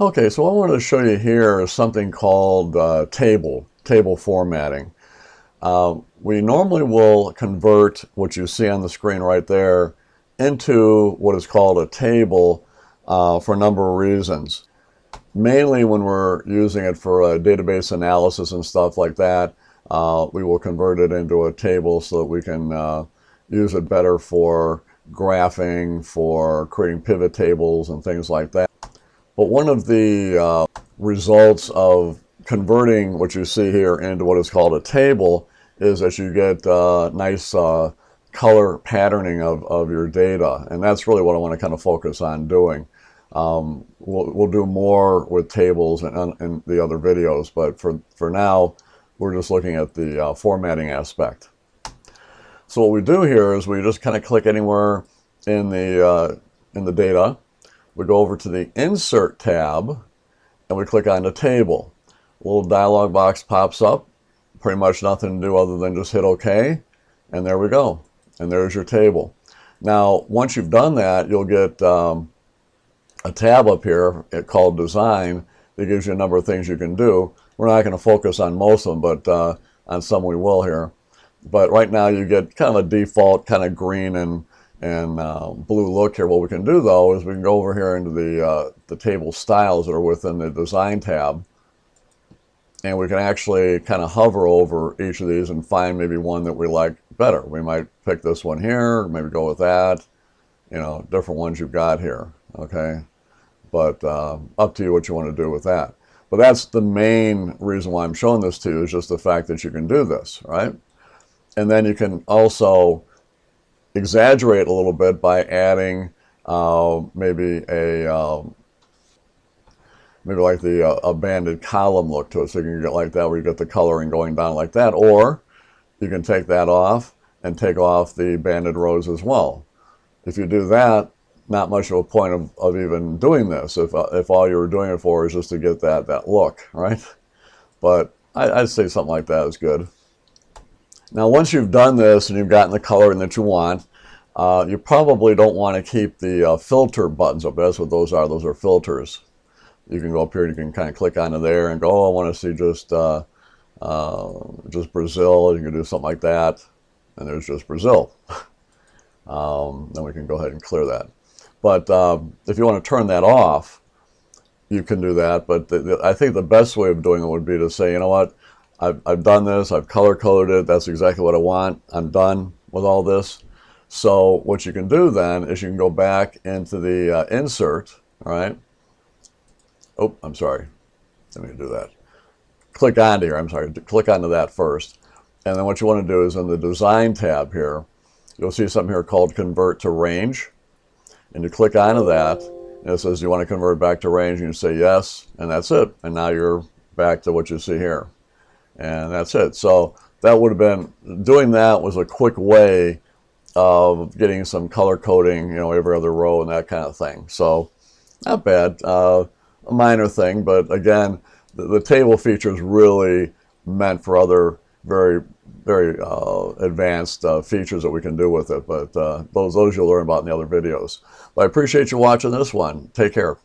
Okay, so what I wanted to show you here is something called table formatting. We normally will convert what you see on the screen right there into what is called a table for a number of reasons. Mainly when we're using it for database analysis and stuff like that, we will convert it into a table so that we can use it better for graphing, for creating pivot tables and things like that. But one of the results of converting what you see here into what is called a table is that you get nice color patterning of your data. And that's really what I want to kind of focus on doing. We'll do more with tables in the other videos, but for now, we're just looking at the formatting aspect. So what we do here is we just kind of click anywhere in the data. We go over to the Insert tab, and we click on the table. A little dialog box pops up. Pretty much nothing to do other than just hit OK, and there we go. And there's your table. Now, once you've done that, you'll get a tab up here called Design that gives you a number of things you can do. We're not going to focus on most of them, but on some we will here. But right now you get kind of a default kind of green and blue look here. What we can do though is we can go over here into the table styles that are within the Design tab, and we can actually kind of hover over each of these and find maybe one that we like better. We might pick this one here, maybe go with that, you know, different ones you've got here, okay? But up to you what you want to do with that. But that's the main reason why I'm showing this to you, is just the fact that you can do this, right? And then you can also exaggerate a little bit by adding maybe like a banded column look to it, so you can get like that where you get the coloring going down like that, or you can take that off and take off the banded rows as well. If you do that, not much of a point of even doing this if all you were doing it for is just to get that look, right? But I'd say something like that is good. Now once you've done this and you've gotten the coloring that you want, you probably don't want to keep the filter buttons up. That's what those are. Those are filters. You can go up here and you can kind of click onto there and go, oh, I want to see just Brazil. You can do something like that, and there's just Brazil. Then we can go ahead and clear that. But if you want to turn that off, you can do that. But I think the best way of doing it would be to say, you know what, I've done this, I've color-coded it, that's exactly what I want, I'm done with all this. So what you can do then is you can go back into the Insert, all right? Oh, I'm sorry, let me do that. Click onto here, I'm sorry, click onto that first. And then what you want to do is in the Design tab here, you'll see something here called Convert to Range. And you click onto that, and it says you want to convert back to range, and you say yes, and that's it. And now you're back to what you see here. And that's it. So that would have been, doing that was a quick way of getting some color coding, you know, every other row and that kind of thing. So not bad, a minor thing, but again, the table feature is really meant for other very advanced features that we can do with it, but those you'll learn about in the other videos. But I appreciate you watching this one. Take care.